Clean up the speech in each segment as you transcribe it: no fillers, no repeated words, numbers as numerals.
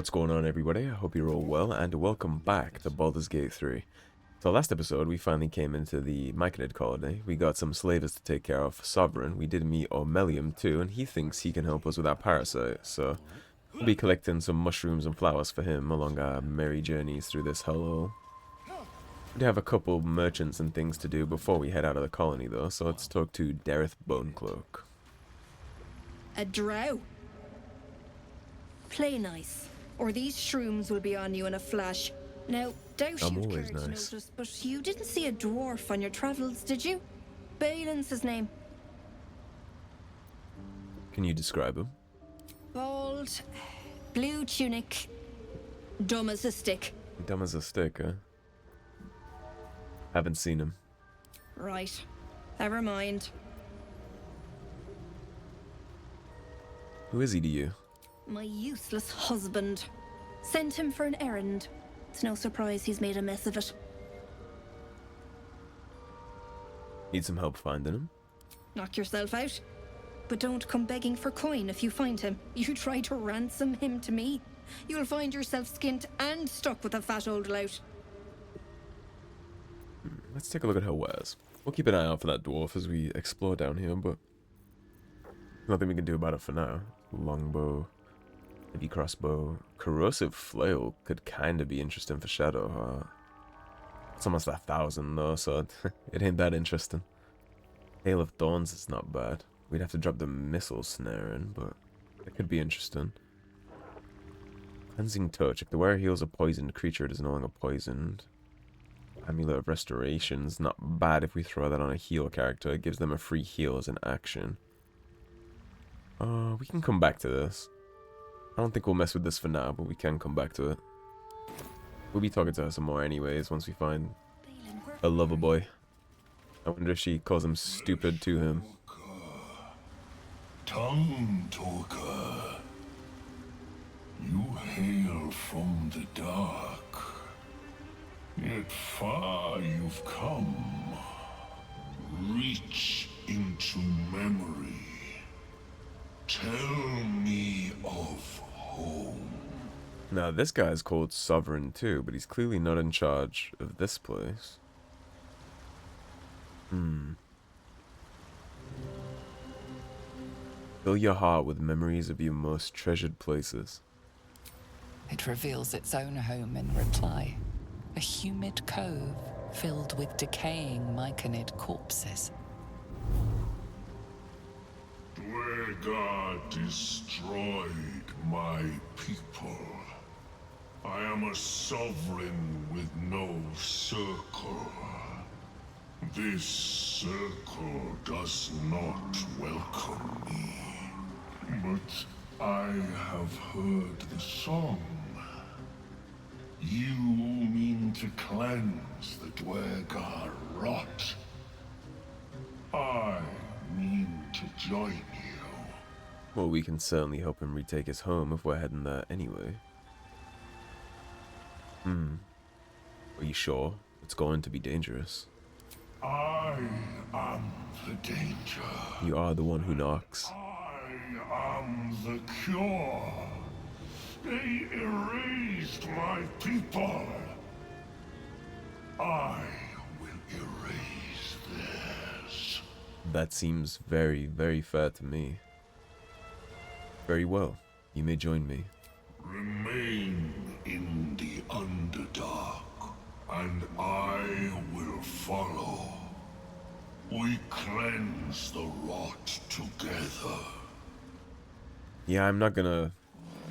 What's going on, everybody? I hope you're all well, and welcome back to Baldur's Gate 3. So last episode, we finally came into the Myconid Colony. We got some slaves to take care of Sovereign. We did meet Ormelium too, and he thinks he can help us with our parasite, so we'll be collecting some mushrooms and flowers for him along our merry journeys through this hellhole. We do have a couple merchants and things to do before we head out of the colony, though, so let's talk to Dareth Bonecloak. A drow? Play nice, or these shrooms will be on you in a flash. Now, doubt I'm you'd always care to nice. notice, but you didn't see a dwarf on your travels, did you? Balin's his name. Can you describe him? Bald, blue tunic, dumb as a stick. Dumb as a stick, huh? Haven't seen him. Right, never mind. Who is he to you? My useless husband. Sent him for an errand. It's no surprise he's made a mess of it. Need some help finding him? Knock yourself out. But don't come begging for coin if you find him. You try to ransom him to me, you'll find yourself skint and stuck with a fat old lout. Let's take a look at her wares. We'll keep an eye out for that dwarf as we explore down here, but nothing we can do about it for now. Longbow, heavy crossbow, corrosive flail could kinda be interesting for Shadow. It's almost 1,000 though, so it ain't that interesting. Hail of Thorns is not bad. We'd have to drop the missile snare in, but it could be interesting. Cleansing Touch. If the wearer heals a poisoned creature, it is no longer poisoned. Amulet of Restoration's not bad if we throw that on a heal character. It gives them a free heal as an action. We can come back to this. I don't think we'll mess with this for now, but we can come back to it. We'll be talking to her some more anyways once we find a lover boy. I wonder if she calls him stupid to him. Tongue talker, you hail from the dark, yet far you've come. Reach into memory. Tell me of home. Now this guy's called Sovereign too, but he's clearly not in charge of this place. Fill your heart with memories of your most treasured places. It reveals its own home in reply. A humid cove filled with decaying Myconid corpses. Duergar destroyed my people. I am a sovereign with no circle. This circle does not welcome me. But I have heard the song. You mean to cleanse the Duergar rot. I mean to join you. Well, we can certainly help him retake his home if we're heading there anyway. Are you sure? It's going to be dangerous. I am the danger. You are the one who knocks. I am the cure. They erased my people. I will erase theirs. That seems very, very fair to me. Very well. You may join me. Remain in the Underdark, and I will follow. We cleanse the rot together. Yeah, I'm not gonna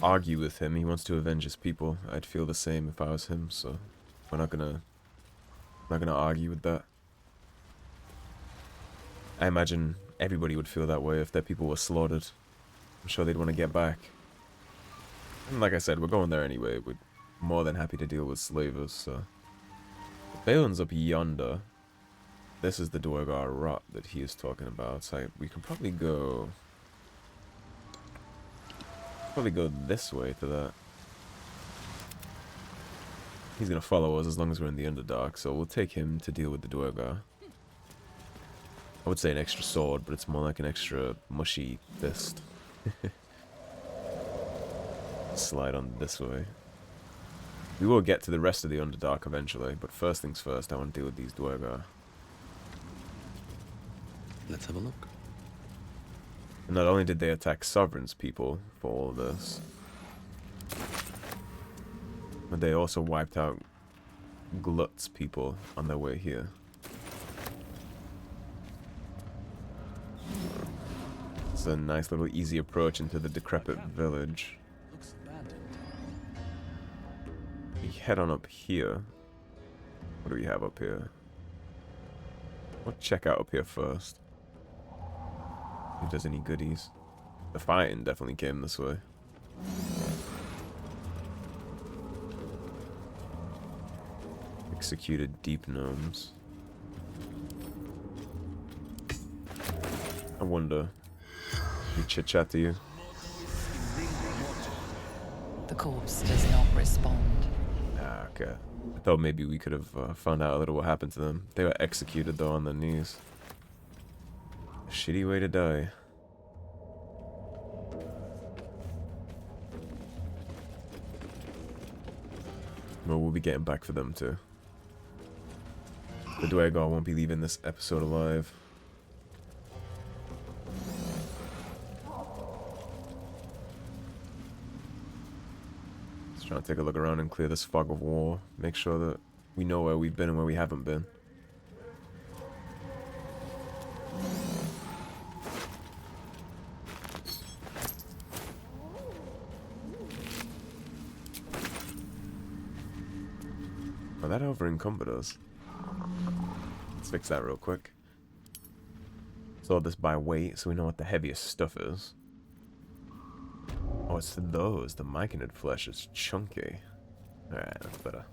argue with him. He wants to avenge his people. I'd feel the same if I was him, so we're not gonna argue with that. I imagine everybody would feel that way if their people were slaughtered. I'm sure they'd want to get back. And like I said, we're going there anyway. We're more than happy to deal with slavers, so. Faerûn's up yonder. This is the Duergar rot that he is talking about, so we can probably go this way to that. He's gonna follow us as long as we're in the Underdark, so we'll take him to deal with the Duergar. I would say an extra sword, but it's more like an extra mushy fist. slide on this way. We will get to the rest of the Underdark eventually, but first things first, I want to deal with these Duergar. Let's have a look. And not only did they attack Sovereign's people for all of this, but they also wiped out Glut's people on their way here. It's a nice little easy approach into the decrepit village. Looks abandoned. We head on up here. What do we have up here? We'll check out up here first. If there's any goodies. The fighting definitely came this way. Executed deep gnomes. I wonder. We chit chat to you. The corpse does not respond. Ah, okay. I thought maybe we could have found out a little what happened to them. They were executed though on their knees. A shitty way to die. Well, we'll be getting back for them too. The Duergar won't be leaving this episode alive. Just trying to take a look around and clear this fog of war. Make sure that we know where we've been and where we haven't been. Oh, that over encumbered us. Let's fix that real quick. Sort this by weight so we know what the heaviest stuff is. Oh, it's those. The Myconid flesh is chunky. Alright, that's better.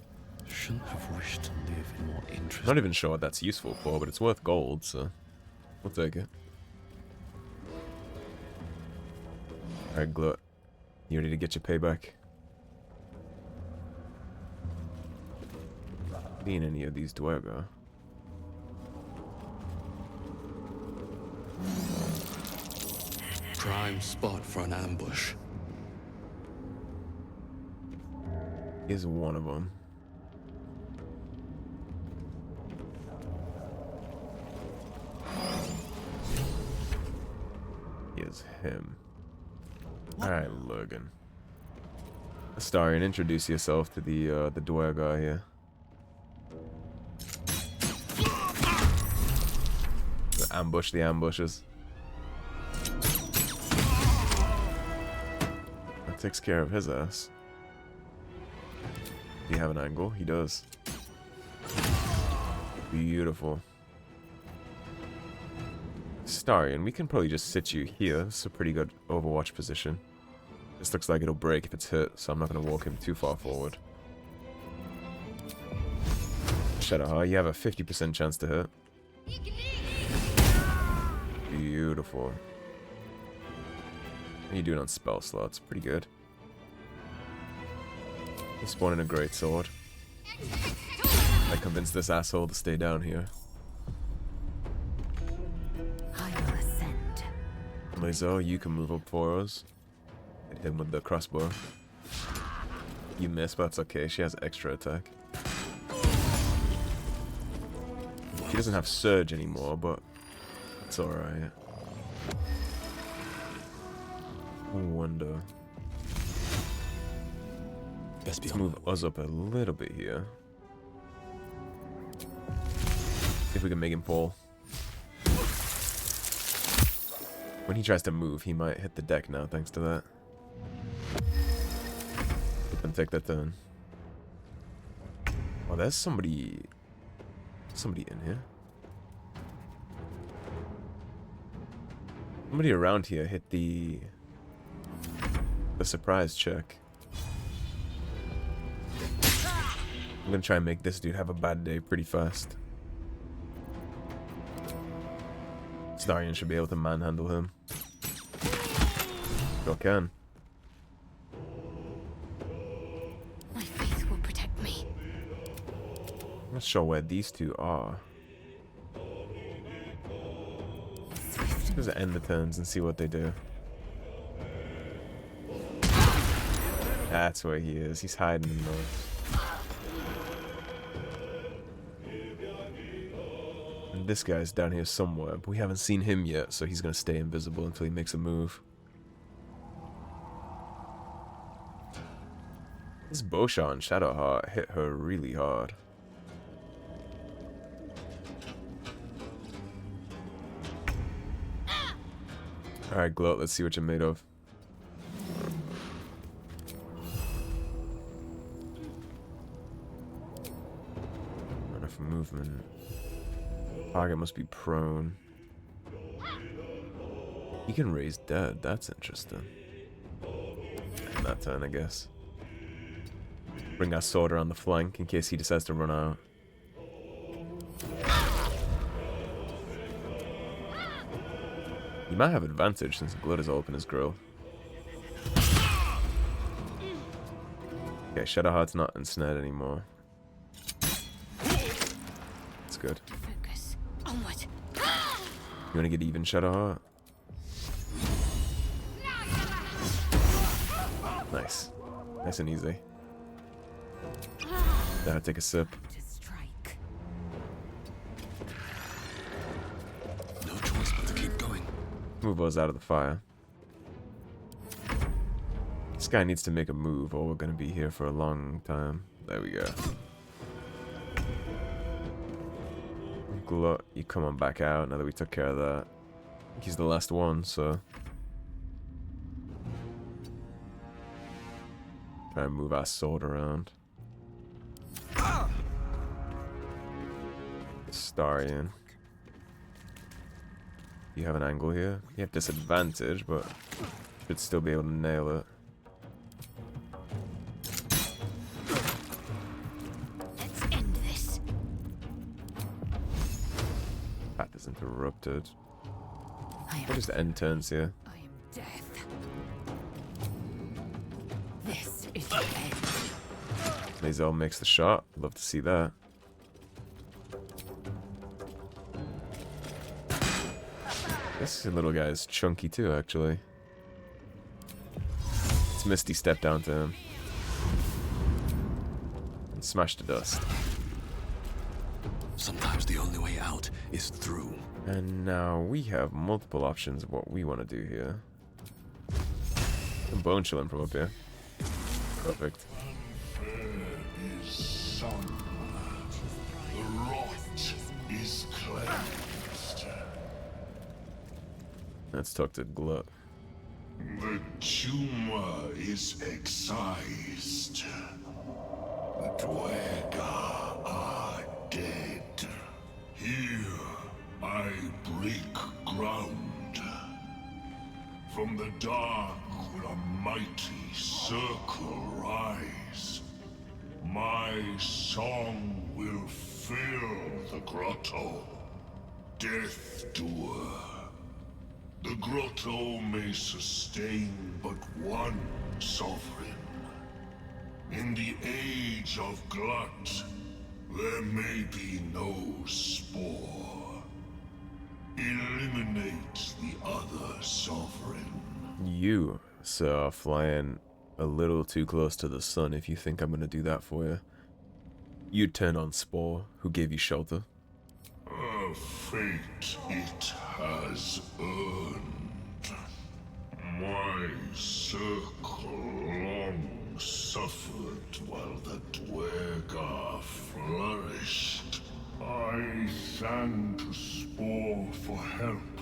Shouldn't have wished to live in more interest. Not even sure what that's useful for, but it's worth gold, so we'll take it. Alright, Glut. You ready to get your payback? Being any of these Duergar. Prime spot for an ambush. Is one of them. Is him. Alright, Logan. Astarion, introduce yourself to the Duergar here. Ambush the ambushes. That takes care of his ass. Do you have an angle? He does. Beautiful. Astarion, we can probably just sit you here. It's a pretty good Overwatch position. This looks like it'll break if it's hit, so I'm not going to walk him too far forward. Shadowheart, you have a 50% chance to hit. Beautiful. What are you doing on spell slots? Pretty good. He's spawning a great sword. I convinced this asshole to stay down here. I will ascend. Lazo, you can move up for us. Hit him with the crossbow. You miss, but it's okay. She has extra attack. She doesn't have surge anymore, but it's alright. I wonder. Best be Let's on move my way. us up a little bit here. See if we can make him fall. When he tries to move, he might hit the deck now, thanks to that. Let them take that turn. Oh, there's somebody in here. Somebody around here hit the surprise check. I'm gonna try and make this dude have a bad day pretty fast. Astarion should be able to manhandle him. Sure can. My faith will protect me. I'm not sure where these two are. Swift. Just end the turns and see what they do. That's where he is. He's hiding in those. And this guy's down here somewhere, but we haven't seen him yet, so he's gonna stay invisible until he makes a move. This bow shot on Shadowheart hit her really hard. Alright, Glut, let's see what you're made of. Not enough movement. Target must be prone. He can raise dead, that's interesting. In that turn, I guess. Bring our sword around the flank in case he decides to run out. He might have advantage since Glut is open his grill. Okay, Shadowheart's not ensnared anymore. That's good. Focus. Onward. You wanna get even, Shadowheart? Nice. Nice and easy. Now take a sip. To strike. No choice but to keep going. Move us out of the fire. This guy needs to make a move or we're gonna be here for a long time. There we go. Glut, you come on back out now that we took care of that. I think he's the last one, so... Try and move our sword around. Starian. You have an angle here. You have disadvantage, but should still be able to nail it. Let's end this. Path is interrupted. I am, We'll just end turns here. I am death. This is the end. Mazel makes the shot. Love to see that. This little guy is chunky too, actually. It's Misty step down to him. And smash to dust. Sometimes the only way out is through. And now we have multiple options of what we want to do here. Bone chilling from up here. Perfect. Is sun. The rot is cleansed. Let's talk to Glut. The tumor is excised. The Duergar are dead. Here I break ground. From the dark will a mighty circle rise. My song will fill the grotto. Death Doer. The grotto may sustain but one sovereign. In the age of Glut, there may be no spore. Eliminate the other sovereign. You, sir, are flying a little too close to the sun if you think I'm gonna do that for you. You turn on Spore, who gave you shelter. A fate it has earned. My circle long suffered while the Duergar flourished. I sang to Spore for help,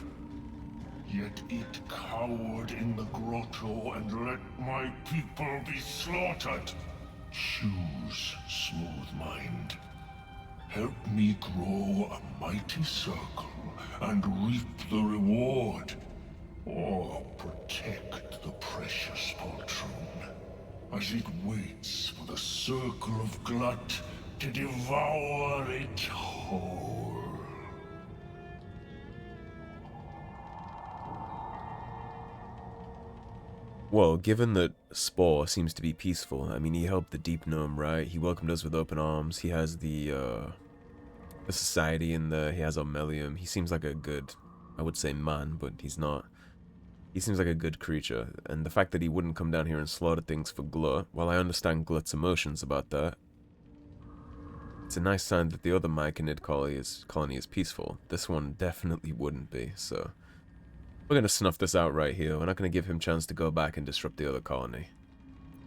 yet it cowered in the grotto and let my people be slaughtered. Choose, Smooth Mind. Help me grow a mighty circle and reap the reward, or protect the precious poltroon as it waits for the circle of Glut to devour it whole. Well, given that Spore seems to be peaceful, I mean, he helped the Deep Gnome, right? He welcomed us with open arms. He has the society in there. He has Omelium. He seems like a good, I would say man, but he's not. He seems like a good creature, and the fact that he wouldn't come down here and slaughter things for Glut, while I understand Glut's emotions about that, it's a nice sign that the other Myconid colony is peaceful. This one definitely wouldn't be, so we're gonna snuff this out right here. We're not gonna give him a chance to go back and disrupt the other colony.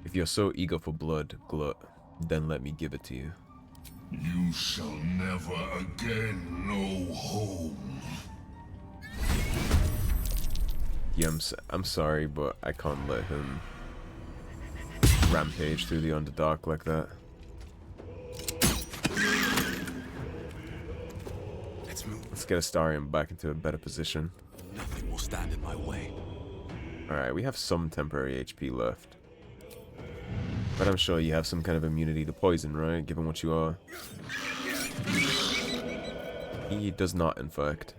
If you're so eager for blood, Glut, then let me give it to you. You shall never again know home. Yeah, I'm sorry, but I can't let him rampage through the Underdark like that. Let's get Astarion back into a better position. Nothing will stand in my way. Alright, we have some temporary HP left. But I'm sure you have some kind of immunity to poison, right? Given what you are. He does not, in fact.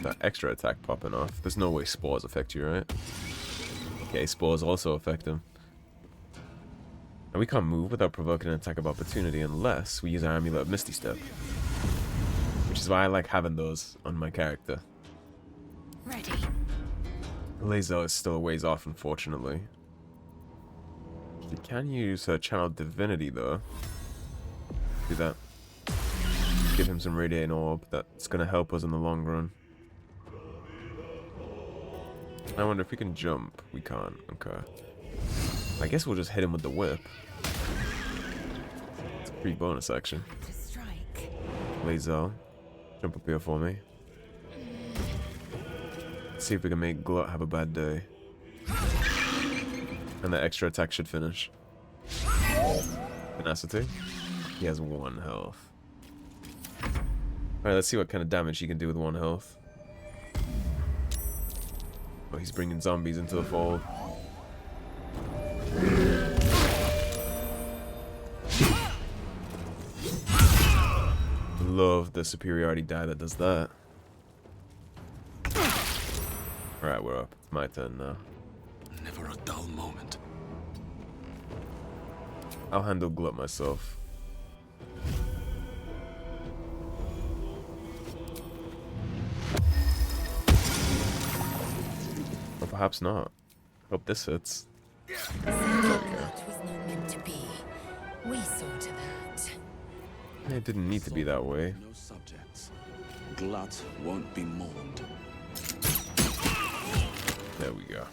That extra attack popping off. There's no way spores affect you, right? Okay, spores also affect him. And we can't move without provoking an attack of opportunity unless we use our Amulet of Misty Step. Which is why I like having those on my character. Ready. Lae'zel is still a ways off, unfortunately. She can use her Channel Divinity, though. Do that. Give him some Radiating Orb. That's going to help us in the long run. I wonder if we can jump. We can't. Okay. I guess we'll just hit him with the whip. It's a free bonus action. Lae'zel, jump up here for me. Let's see if we can make Glut have a bad day. And that extra attack should finish. Tenacity. He has 1 health. Alright, let's see what kind of damage he can do with 1 health. Oh, he's bringing zombies into the fold. Love the superiority die that does that. Alright, we're up. It's my turn now. Never a dull moment. I'll handle Glut myself. Or perhaps not. Hope this hits. That was not meant to be. We saw to that. It didn't need to be that way. No subjects. Glut won't be mourned. There we go.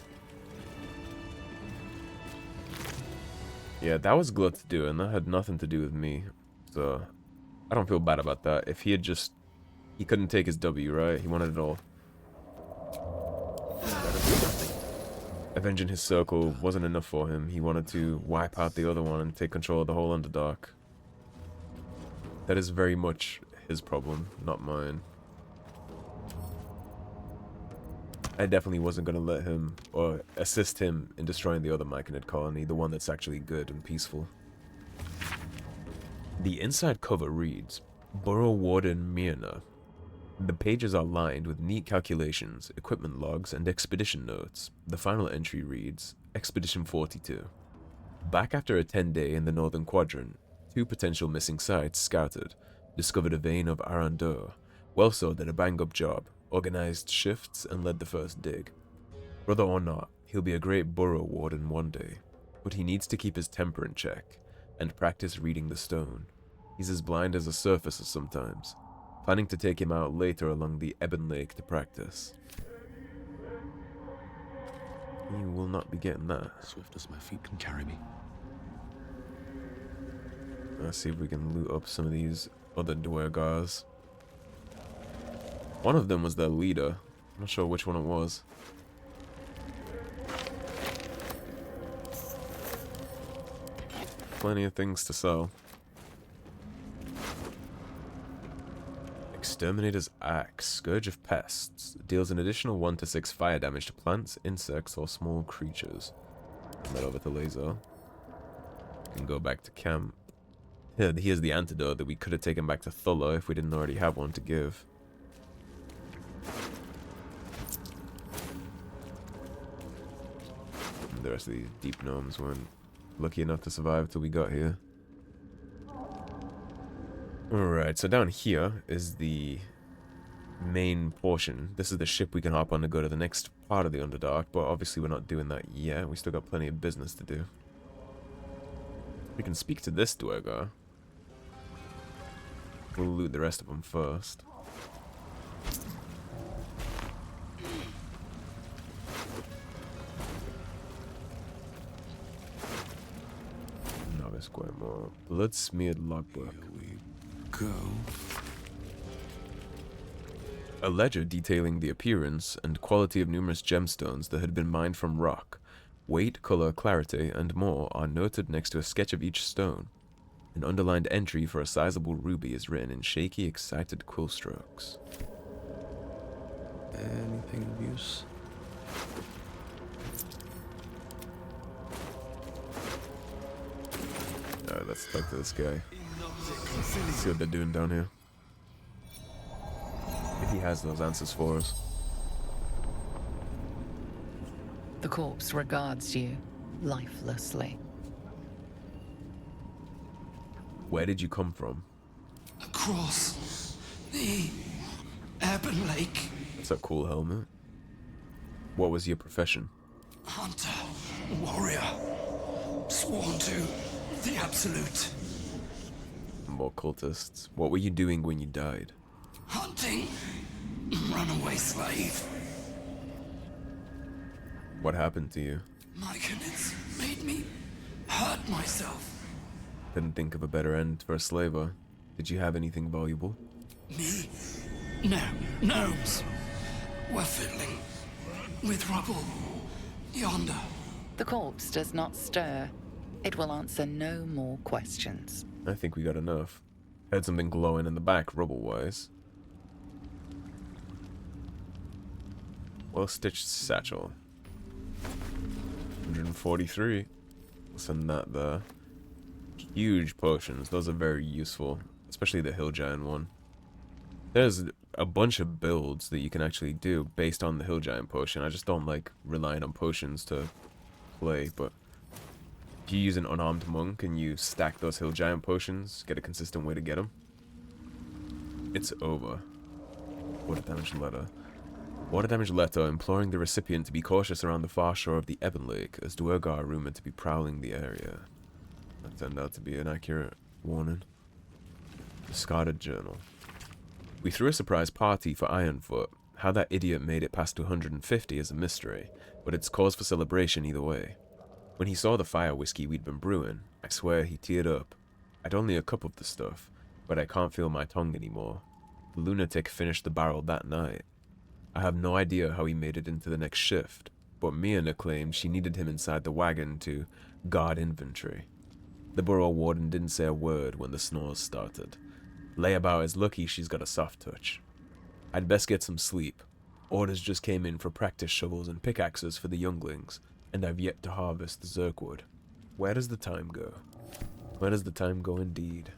Yeah, that was Glut's doing. That had nothing to do with me. So, I don't feel bad about that. If he had just... He couldn't take his W, right? He wanted it all. Avenging his circle wasn't enough for him. He wanted to wipe out the other one and take control of the whole Underdark. That is very much his problem, not mine. I definitely wasn't going to let him, or assist him in destroying the other Myconid Colony, the one that's actually good and peaceful. The inside cover reads, Burrow Warden Myrna. The pages are lined with neat calculations, equipment logs, and expedition notes. The final entry reads, Expedition 42. Back after a 10-day in the northern quadrant, 2 potential missing sites scouted, discovered a vein of Arandur. Wellso did a bang-up job, organized shifts, and led the first dig. Whether or not, he'll be a great burrow warden one day, but he needs to keep his temper in check, and practice reading the stone. He's as blind as a surfacer sometimes. Planning to take him out later along the Ebon Lake to practice. You will not be getting that. Swift as my feet can carry me. Let's see if we can loot up some of these other Duergars. One of them was their leader. I'm not sure which one it was. Plenty of things to sell. Exterminator's Axe, Scourge of Pests, deals an additional 1 to 6 fire damage to plants, insects, or small creatures. Turn that over to Lae'zel. Can go back to camp. Yeah, here's the antidote that we could have taken back to Thulla if we didn't already have one to give. And the rest of these deep gnomes weren't lucky enough to survive till we got here. Alright, so down here is the main portion. This is the ship we can hop on to go to the next part of the Underdark, but obviously we're not doing that yet. We still got plenty of business to do. We can speak to this Duergar. We'll loot the rest of them first. Novice Guillemot. Blood-smeared logbook. Here we go. A ledger detailing the appearance and quality of numerous gemstones that had been mined from rock. Weight, color, clarity, and more are noted next to a sketch of each stone. An underlined entry for a sizable ruby is written in shaky, excited quill strokes. Anything of use? Alright, let's talk to this guy. See what they're doing down here. If he has those answers for us. The corpse regards you lifelessly. Where did you come from? Across the Ebon Lake. That's a cool helmet. What was your profession? Hunter, warrior, sworn to the Absolute. More cultists. What were you doing when you died? Hunting, runaway slave. What happened to you? Myconids made me hurt myself. Couldn't think of a better end for a slaver. Did you have anything valuable? Me? No, gnomes. We're fiddling with rubble yonder. The corpse does not stir. It will answer no more questions. I think we got enough. Heard something glowing in the back, rubble-wise. Well-stitched satchel. 143. We'll send that there. Huge potions. Those are very useful. Especially the Hill Giant one. There's a bunch of builds that you can actually do based on the Hill Giant potion. I just don't like relying on potions to play, but if you use an unarmed monk and you stack those Hill Giant potions, get a consistent way to get them, it's over. Water damage letter. Water damage letter imploring the recipient to be cautious around the far shore of the Ebon Lake, as Duergar are rumored to be prowling the area. That turned out to be an accurate warning. Discarded journal. We threw a surprise party for Ironfoot. How that idiot made it past 250 is a mystery, but it's cause for celebration either way. When he saw the fire whiskey we'd been brewing, I swear he teared up. I'd only a cup of the stuff, but I can't feel my tongue anymore. The lunatic finished the barrel that night. I have no idea how he made it into the next shift, but Myrna claimed she needed him inside the wagon to guard inventory. The borough warden didn't say a word when the snores started. Layabout is lucky she's got a soft touch. I'd best get some sleep. Orders just came in for practice shovels and pickaxes for the younglings, and I've yet to harvest the Zerkwood. Where does the time go? Where does the time go indeed?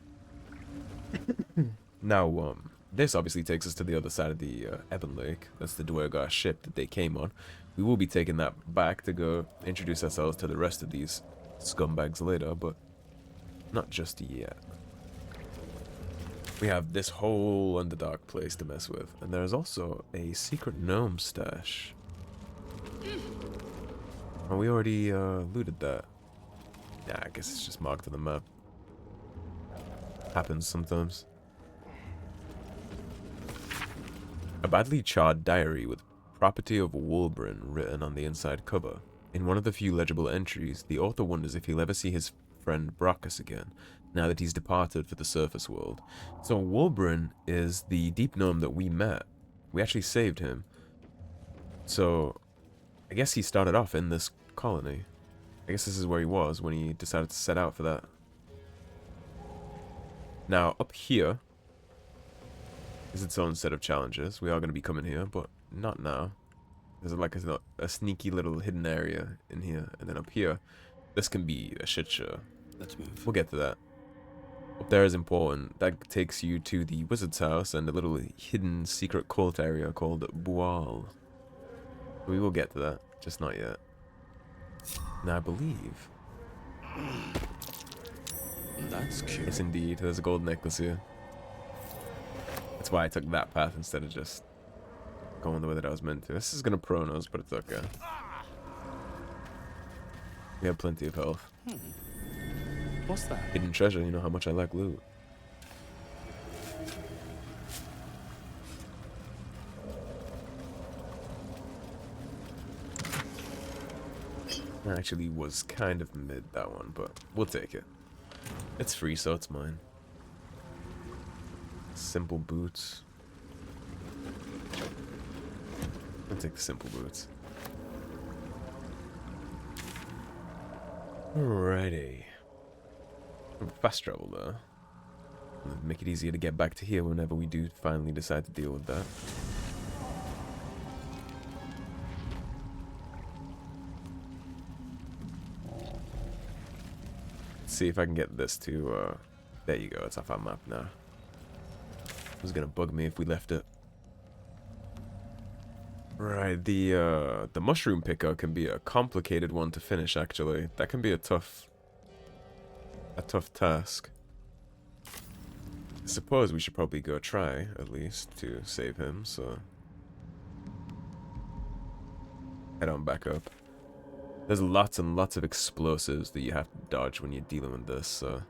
Now, this obviously takes us to the other side of the Ebon Lake. That's the Duergar ship that they came on. We will be taking that back to go introduce ourselves to the rest of these scumbags later, but not just yet. We have this whole Underdark place to mess with, and there's also a secret gnome stash. Oh, we already looted that. Nah, I guess it's just marked on the map. Happens sometimes. A badly charred diary with property of Wulbren written on the inside cover. In one of the few legible entries, the author wonders if he'll ever see his friend Brockus again, now that he's departed for the surface world. So Wulbren is the deep gnome that we met. We actually saved him. So I guess he started off in this colony. I guess this is where he was when he decided to set out for that. Now, up here is its own set of challenges. We are going to be coming here, but not now. There's like a sneaky little hidden area in here. And then up here, this can be a shit show. Let's move. We'll get to that. Up there is important. That takes you to the wizard's house and a little hidden secret cult area called Bual. We will get to that, just not yet. Now I believe. That's cute. Yes, indeed. There's a gold necklace here. That's why I took that path instead of just going the way that I was meant to. This is gonna prone us, but it's okay. We have plenty of health. What's that? Hidden treasure, you know how much I like loot. That actually was kind of mid, that one, but we'll take it. It's free, so it's mine. Simple boots. I'll take the simple boots. Alrighty. Fast travel though. Make it easier to get back to here whenever we do finally decide to deal with that. Let's see if I can get this to, there you go, it's off our map now. It was gonna bug me if we left it. Right, the mushroom picker can be a complicated one to finish, actually. That can be a tough task. I suppose we should probably go try, at least, to save him, so... Head on back up. There's lots and lots of explosives that you have to dodge when you're dealing with this, so...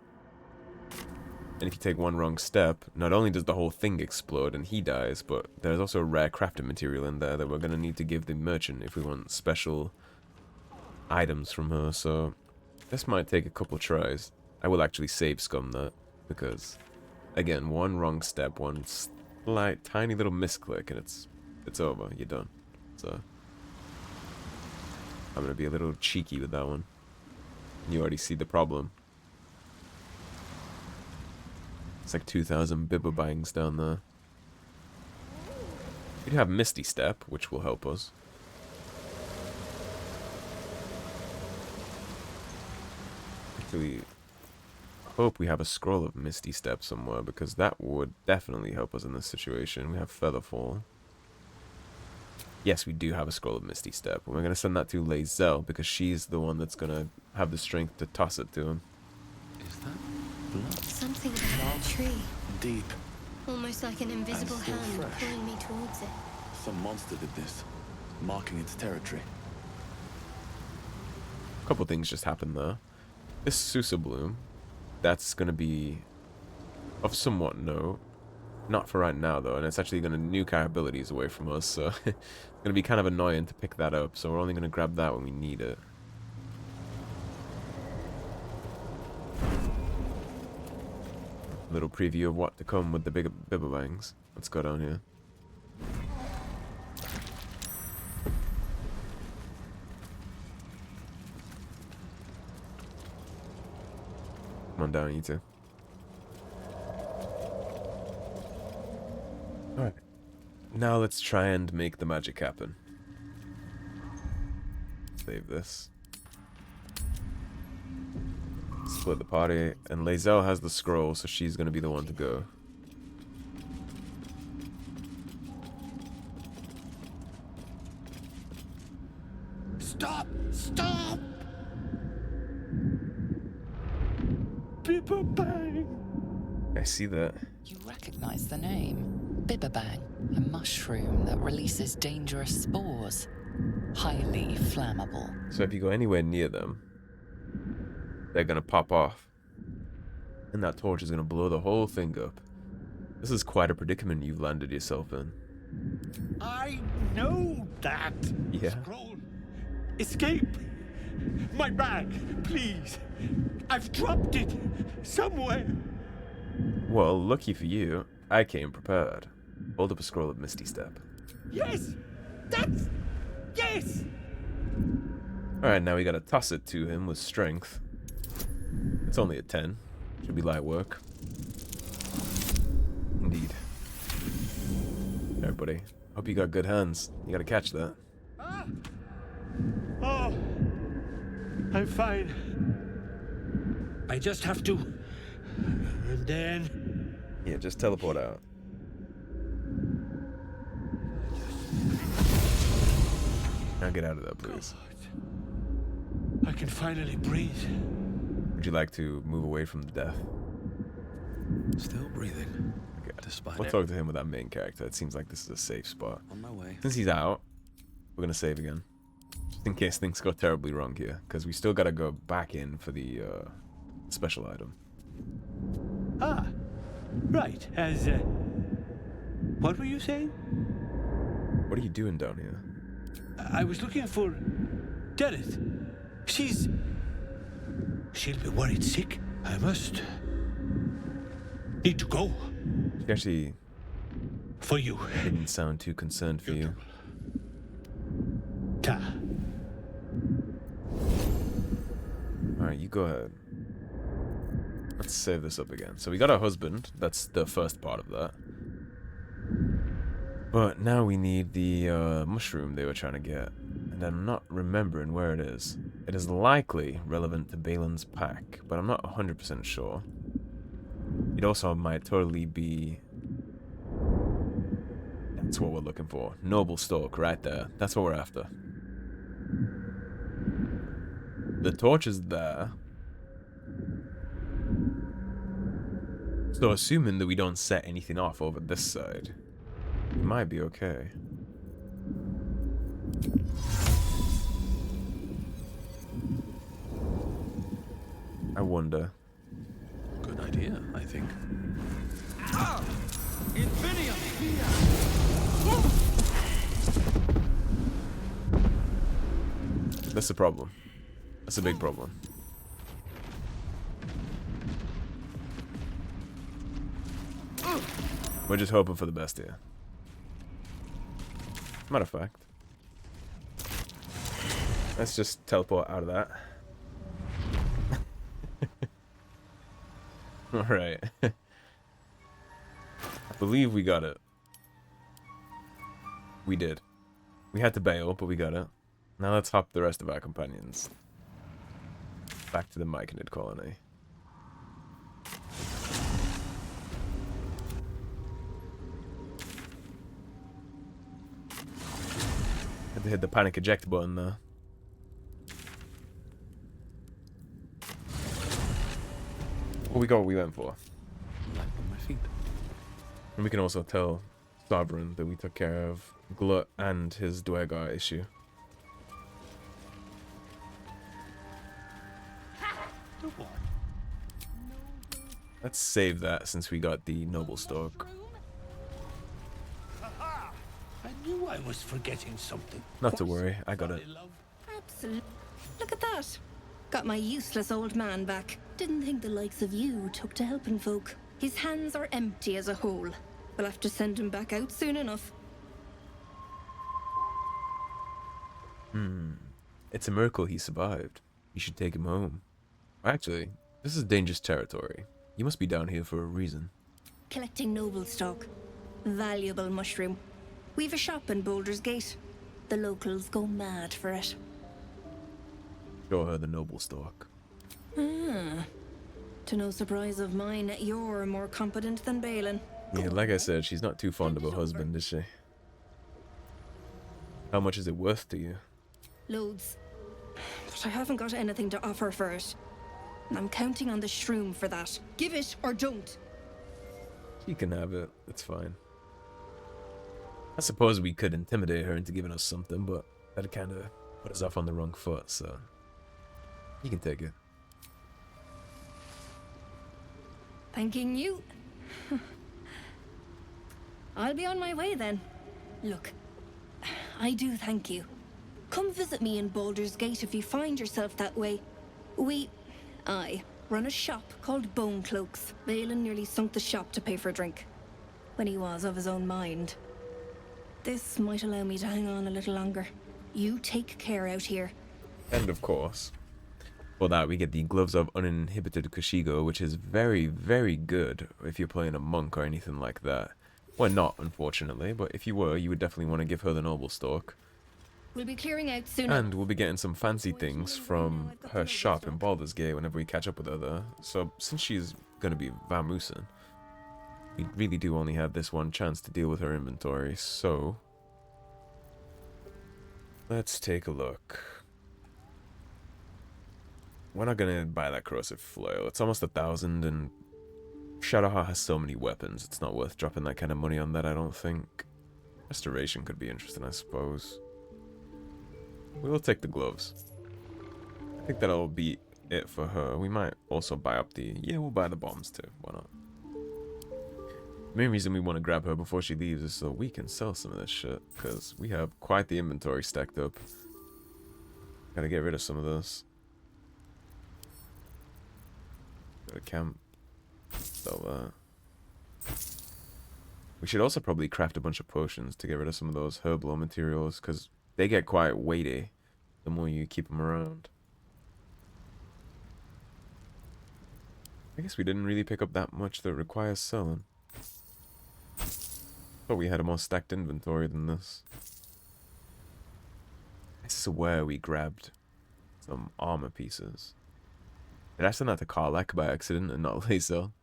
And if you take one wrong step, not only does the whole thing explode and he dies, but there's also rare crafting material in there that we're going to need to give the merchant if we want special items from her, so this might take a couple tries. I will actually save scum that, because, again, one wrong step, one slight, tiny little misclick, and it's over, you're done. So, I'm going to be a little cheeky with that one. You already see the problem. It's like 2,000 bibberbangs down there. We do have Misty Step, which will help us. Actually, hope we have a scroll of Misty Step somewhere, because that would definitely help us in this situation. We have Featherfall. Yes, we do have a scroll of Misty Step. And we're going to send that to Lae'zel, because she's the one that's going to have the strength to toss it to him. Is that blood? Something about a tree. Deep. Almost like an invisible still hand fresh. pulling me towards it. Some monster did this, marking its territory. A couple things just happened there. This Susa Bloom, that's going to be of somewhat note. Not for right now, though, and it's actually going to nuke our abilities away from us, so it's going to be kind of annoying to pick that up, so we're only going to grab that when we need it. Little preview of what to come with the bigger bibberbangs. Let's go down here. Come on down, you two. Alright. Now let's try and make the magic happen. Save this. Split the party, and Lae'zel has the scroll, so she's gonna be the one to go. Stop! Stop! Bibberbang! I see that. You recognize the name. Bibberbang, a mushroom that releases dangerous spores. Highly flammable. So if you go anywhere near them, they're gonna pop off. And that torch is gonna blow the whole thing up. This is quite a predicament you've landed yourself in. I know that. Yeah. Scroll. Escape. My bag, please. I've dropped it somewhere. Well, lucky for you, I came prepared. Hold up a scroll of Misty Step. Yes. That's... Yes. Alright, now we gotta toss it to him with strength. It's only a 10. Should be light work. Indeed. Alright, buddy. Hope you got good hands. You gotta catch that. Ah. Oh. I'm fine. I just have to... And then... Yeah, just teleport out. Now get out of there, please. I can finally breathe. Would you like to move away from the death? Still breathing. Okay. Despite We'll talk to him with that main character. It seems like this is a safe spot. on my way. Since he's out, we're gonna save again. Just in case things go terribly wrong here. Because we still gotta go back in for the special item. Ah, right. What were you saying? What are you doing down here? I was looking for Dereth. She'll be worried sick. I must need to go. She actually For you. didn't sound too concerned for you. Ta. Alright, you go ahead. Let's save this up again. So we got our husband. That's the first part of that. But now we need the mushroom they were trying to get. And I'm not remembering where it is. It is likely relevant to Balin's pack, but I'm not 100% sure. It also might totally be... That's what we're looking for. Noble Stalk, right there. That's what we're after. The torch is there. So assuming that we don't set anything off over this side, we might be okay. I wonder. Good idea, I think. That's a problem. That's a big problem. We're just hoping for the best here. Matter of fact, let's just teleport out of that. Alright. I believe we got it. We did. We had to bail, but we got it. Now let's hop the rest of our companions back to the Myconid Colony. Had to hit the panic eject button there. What we got, what we went for. Light on my feet. And we can also tell Sovereign that we took care of Glut and his Duergar issue. Let's save that since we got the Noble Stalk. I knew I was forgetting something. Not to worry, I got it. Absolutely. Look at that. Got my useless old man back. Didn't think the likes of you took to helping folk. His hands are empty as a whole. We'll have to send him back out soon enough. It's a miracle he survived. You should take him home. Actually, this is dangerous territory. You must be down here for a reason. Collecting noble stock. Valuable mushroom. We've a shop in Baldur's Gate. The locals go mad for it. Show her the Noble Stalk. To no surprise of mine, you're more competent than Balin. Yeah, like I said, she's not too fond of her husband, is she? How much is it worth to you? Loads. But I haven't got anything to offer for it. And I'm counting on the shroom for that. Give it or don't. She can have it. It's fine. I suppose we could intimidate her into giving us something, but that'd kind of put us off on the wrong foot, so... You can take it. Thanking you. I'll be on my way then. Look, I do thank you. Come visit me in Baldur's Gate if you find yourself that way. I run a shop called Bone Cloaks. Balin nearly sunk the shop to pay for a drink. When he was of his own mind. This might allow me to hang on a little longer. You take care out here. And of course, for that we get the Gloves of Uninhibited Kushigo, which is very, very good if you're playing a monk or anything like that. Well, not, unfortunately, but if you were, you would definitely want to give her the Noble Stalk. We'll be clearing out soon. And we'll be getting some fancy things from her shop in Baldur's Gate whenever we catch up with her there. So, since she's going to be Vamusen, we really do only have this one chance to deal with her inventory, so... Let's take a look. We're not going to buy that corrosive flail. It's almost 1,000, and Shadowheart has so many weapons, it's not worth dropping that kind of money on that, I don't think. Restoration could be interesting, I suppose. We will take the gloves. I think that'll be it for her. We might also buy up the... Yeah, we'll buy the bombs too. Why not? The main reason we want to grab her before she leaves is so we can sell some of this shit. Because we have quite the inventory stacked up. Gotta get rid of some of this. Go to camp. Sell that. We should also probably craft a bunch of potions to get rid of some of those herbal materials. Because they get quite weighty the more you keep them around. I guess we didn't really pick up that much that requires selling. Thought we had a more stacked inventory than this. I swear we grabbed some armor pieces. Did I send that to Karlak by accident and not Lazel?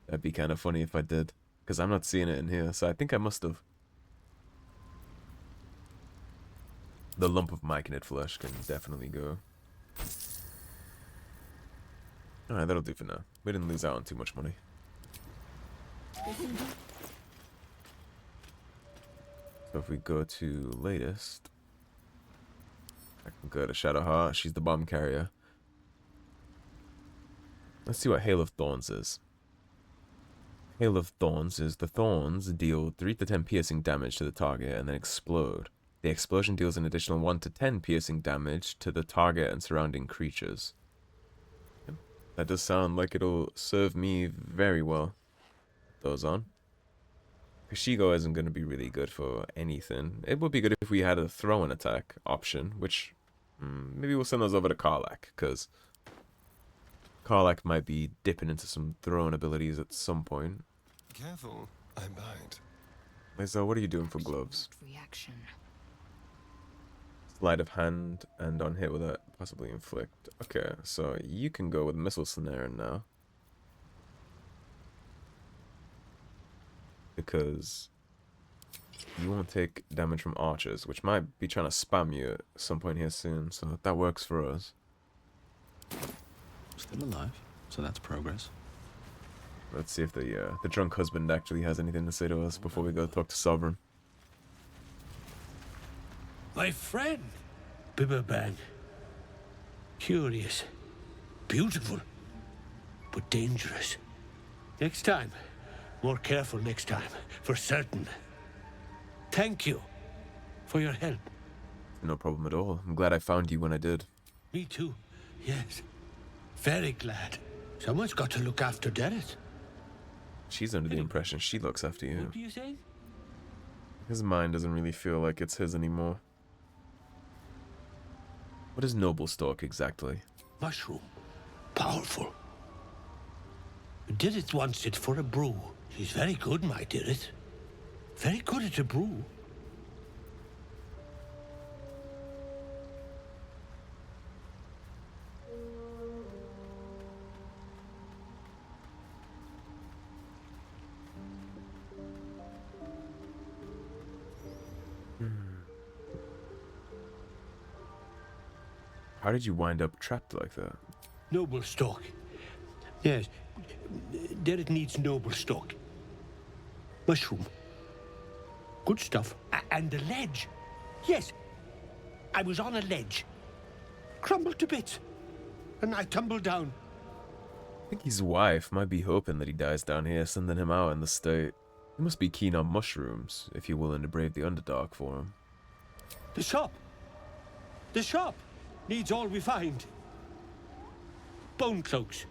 That'd be kind of funny if I did. Because I'm not seeing it in here, so I think I must have. The lump of Myconid flesh can definitely go. Alright, that'll do for now. We didn't lose out on too much money. So if we go to latest, I can go to Shadowheart. She's the bomb carrier. Let's see what Hail of Thorns is. Hail of Thorns is the thorns deal 3 to 10 piercing damage to the target and then explode. The explosion deals an additional 1 to 10 piercing damage to the target and surrounding creatures. That does sound like it'll serve me very well. Those on. Kashigo isn't going to be really good for anything. It would be good if we had a throw-in attack option, which maybe we'll send those over to Karlak, because Karlak might be dipping into some throw-in abilities at some point. Careful, I bite. Lisa, what are you doing for gloves? Reaction. Sleight of hand and on hit with a possibly inflict. Okay, so you can go with missile snare now. Because you won't take damage from archers, which might be trying to spam you at some point here soon, so that works for us. Still alive, so that's progress. Let's see if the drunk husband actually has anything to say to us before we go talk to Sovereign. My friend, Bibberban. Curious, beautiful, but dangerous. Next time, more careful next time, for certain. Thank you for your help. No problem at all. I'm glad I found you when I did. Me too, yes. Very glad. Someone's got to look after Derek. She's under the impression she looks after you. What do you say? His mind doesn't really feel like it's his anymore. What is Noble Stalk exactly? Mushroom. Powerful. Dirith wants it for a brew. She's very good, my Dirith. Very good at a brew. How did you wind up trapped like that? Noble stock. Yes. Derek needs noble stock. Mushroom. Good stuff. And the ledge. Yes. I was on a ledge. Crumbled to bits. And I tumbled down. I think his wife might be hoping that he dies down here, sending him out in the state. He must be keen on mushrooms, if you're willing to brave the Underdark for him. The shop. The shop needs all we find. Bone cloaks.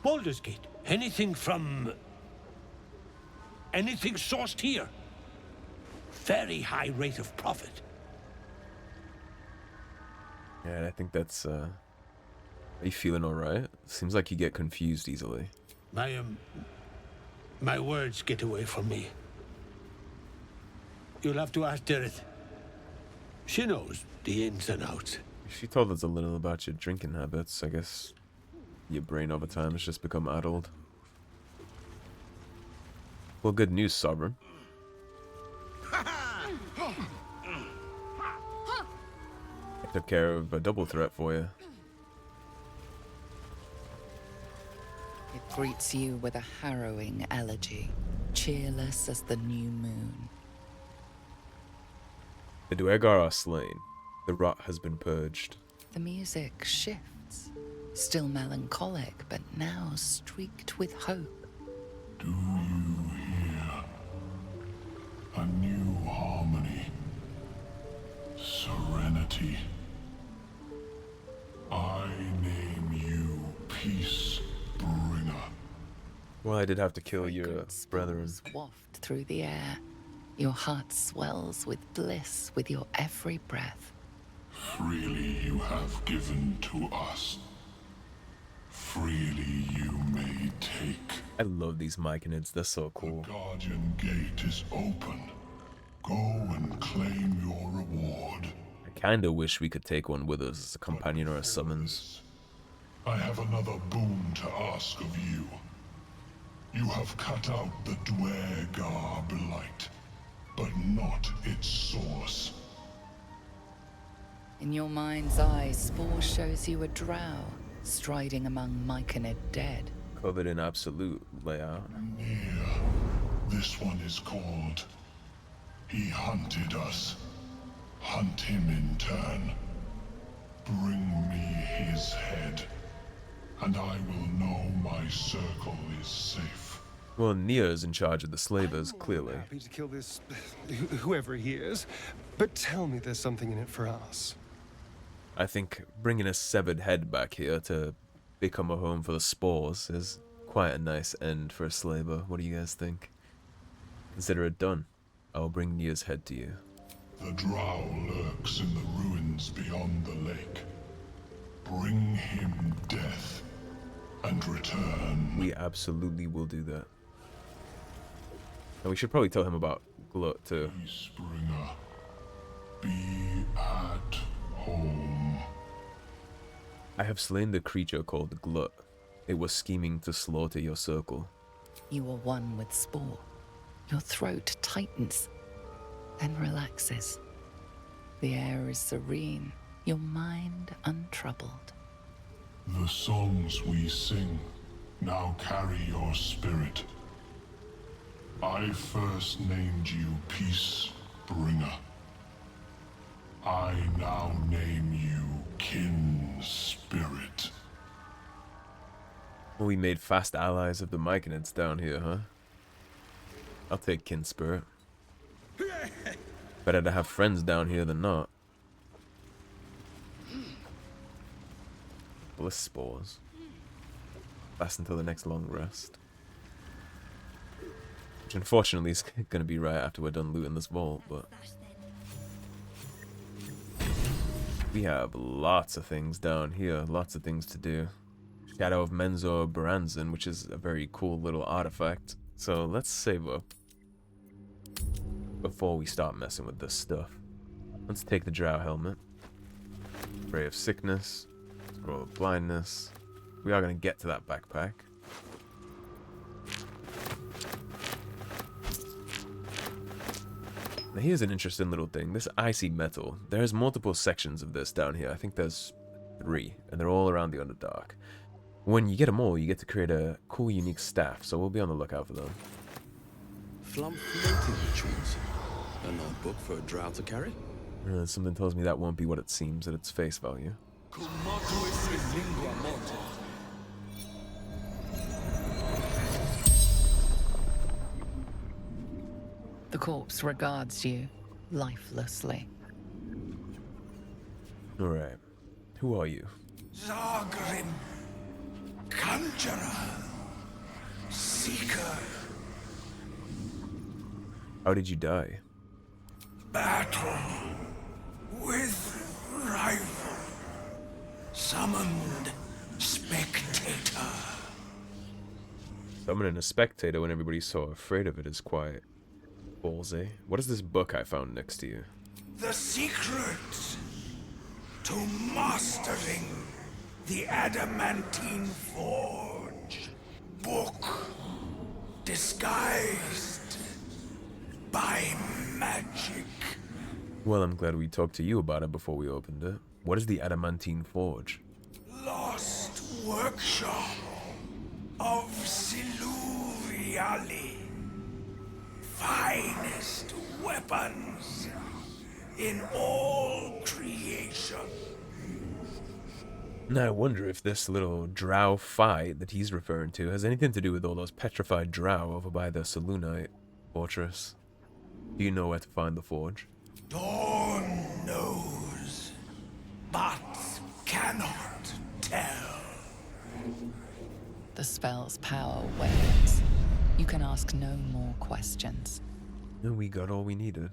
Baldur's Gate. Anything sourced here. Very high rate of profit. Yeah, and I think that's, Are you feeling alright? Seems like you get confused easily. My words get away from me. You'll have to ask Dirith. She knows the ins and outs. She told us a little about your drinking habits. I guess your brain over time has just become addled. Well, good news, Sovereign. I took care of a double threat for you. It greets you with a harrowing elegy, cheerless as the new moon. The Duergar are slain. The rot has been purged. The music shifts, still melancholic, but now streaked with hope. Do you hear? A new harmony. Serenity. I name you Peace Bringer. Well, I did have to kill your Fragrant brethren. spores waft through the air. Your heart swells with bliss with your every breath. Freely you have given to us. Freely you may take. I love these Myconids, they're so cool. The Guardian Gate is open. Go and claim your reward. I kinda wish we could take one with us as a companion or a summons. I have another boon to ask of you. You have cut out the Duergar blight, but not its source. In your mind's eye, Spore shows you a drow striding among Myconid dead. Covered in absolute layout. Near. This one is called. He hunted us. Hunt him in turn. Bring me his head, and I will know my circle is safe. Well, Nia's in charge of the slavers, clearly. Happy to kill this, whoever he is, but tell me there's something in it for us. I think bringing a severed head back here to become a home for the spores is quite a nice end for a slaver. What do you guys think? Consider it done. I'll bring Nia's head to you. The drow lurks in the ruins beyond the lake. Bring him death, and return. We absolutely will do that. And we should probably tell him about Glut too. Springer, be at home. I have slain the creature called Glut. It was scheming to slaughter your circle. You are one with Spore. Your throat tightens, then relaxes. The air is serene, your mind untroubled. The songs we sing now carry your spirit. I first named you Peace Bringer. I now name you Kin Spirit. Well, we made fast allies of the Myconids down here, huh? I'll take Kin Spirit. Better to have friends down here than not. Bliss spores. Last until the next long rest. Which unfortunately is going to be right after we're done looting this vault, but... we have lots of things down here, lots of things to do. Shadow of Menzor Baranzan, which is a very cool little artifact. So let's save up before we start messing with this stuff. Let's take the Drow Helmet. Ray of Sickness. Scroll of Blindness. We are going to get to that backpack. Now here's an interesting little thing. This icy metal. There's multiple sections of this down here. I think there's 3, and they're all around the Underdark. When you get them all, you get to create a cool, unique staff, so we'll be on the lookout for them. Flump floating rituals. A notebook for a drow to carry? Something tells me that won't be what it seems at its face value. The corpse regards you lifelessly. Alright. Who are you? Zargrim, Conjurer, Seeker, How did you die? battle with rival, summoned spectator. Summoning a spectator when everybody's so afraid of it is quite ballsy. What is this book I found next to you? The secret to mastering the adamantine forge. Book disguised by magic. Well, I'm glad we talked to you about it before we opened it. What is the adamantine forge? Lost workshop of Yali. Finest weapons in all creation. Now I wonder if this little drow fight that he's referring to has anything to do with all those petrified drow over by the Selûnite fortress. Do you know where to find the forge? Dawn knows, but cannot tell. The spell's power wanes. You can ask no more questions. And we got all we needed.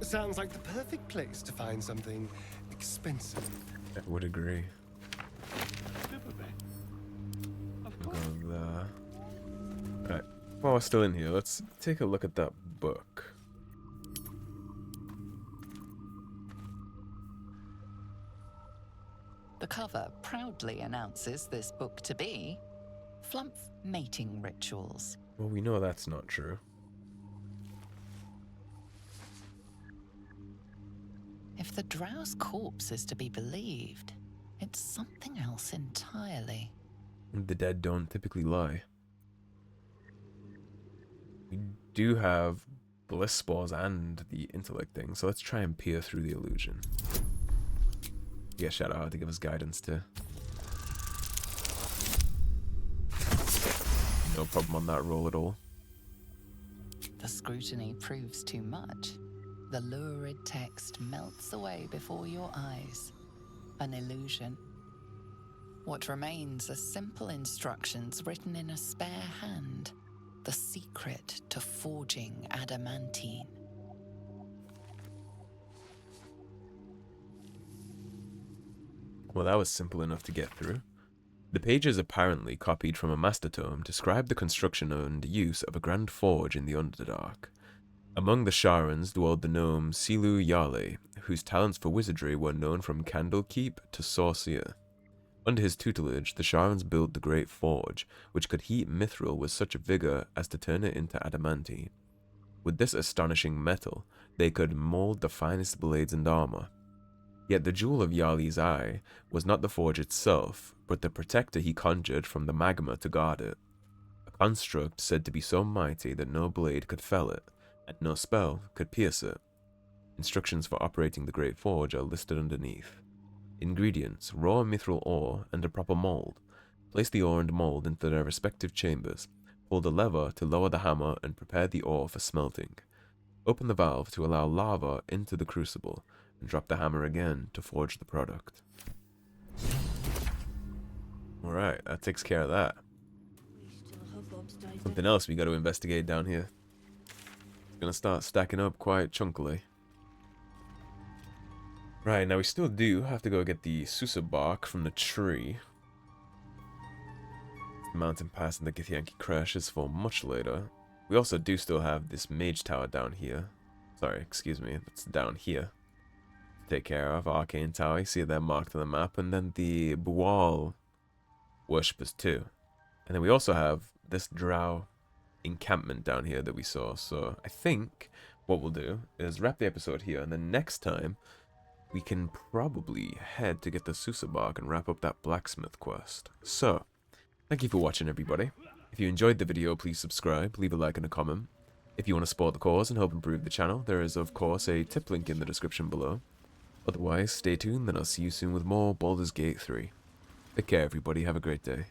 Sounds like the perfect place to find something expensive. I would agree. Go there. Alright, while we're still in here, let's take a look at that book. The cover proudly announces this book to be Flumph Mating Rituals. Well, we know that's not true. If the drow's corpse is to be believed, it's something else entirely. The dead don't typically lie. We do have bliss spores and the intellect thing, so let's try and peer through the illusion. Get Shadowheart to give us guidance too. No problem on that roll at all. The scrutiny proves too much. The lurid text melts away before your eyes. An illusion. What remains are simple instructions written in a spare hand. The secret to forging adamantine. Well, that was simple enough to get through. The pages, apparently copied from a master tome, describe the construction and use of a grand forge in the Underdark. Among the Sharans dwelled the gnome Silu Yale, whose talents for wizardry were known from Candlekeep to Sorcerer. Under his tutelage, the Sharans built the Great Forge, which could heat mithril with such vigor as to turn it into adamantine. With this astonishing metal, they could mold the finest blades and armor. Yet the jewel of Yali's eye was not the forge itself, but the protector he conjured from the magma to guard it. A construct said to be so mighty that no blade could fell it, and no spell could pierce it. Instructions for operating the Great Forge are listed underneath. Ingredients: raw mithril ore and a proper mold. Place the ore and mold into their respective chambers. Pull the lever to lower the hammer and prepare the ore for smelting. Open the valve to allow lava into the crucible, and drop the hammer again to forge the product. Alright, that takes care of that. Something else we got to investigate down here. It's gonna start stacking up quite chunkily. Right, now we still do have to go get the Susa bark from the tree. The mountain pass and the Githyanki crash is for much later. We also do still have this mage tower down here. Sorry, excuse me, that's down here. Take care of Arcane Tower, you see that marked on the map, and then the Bual worshippers too. And then we also have this drow encampment down here that we saw. So I think what we'll do is wrap the episode here, and then next time we can probably head to get the Susa bark and wrap up that blacksmith quest. So, thank you for watching, everybody. If you enjoyed the video, please subscribe, leave a like and a comment. If you want to support the cause and help improve the channel, there is of course a tip link in the description below. Otherwise, stay tuned, and I'll see you soon with more Baldur's Gate 3. Take care, everybody. Have a great day.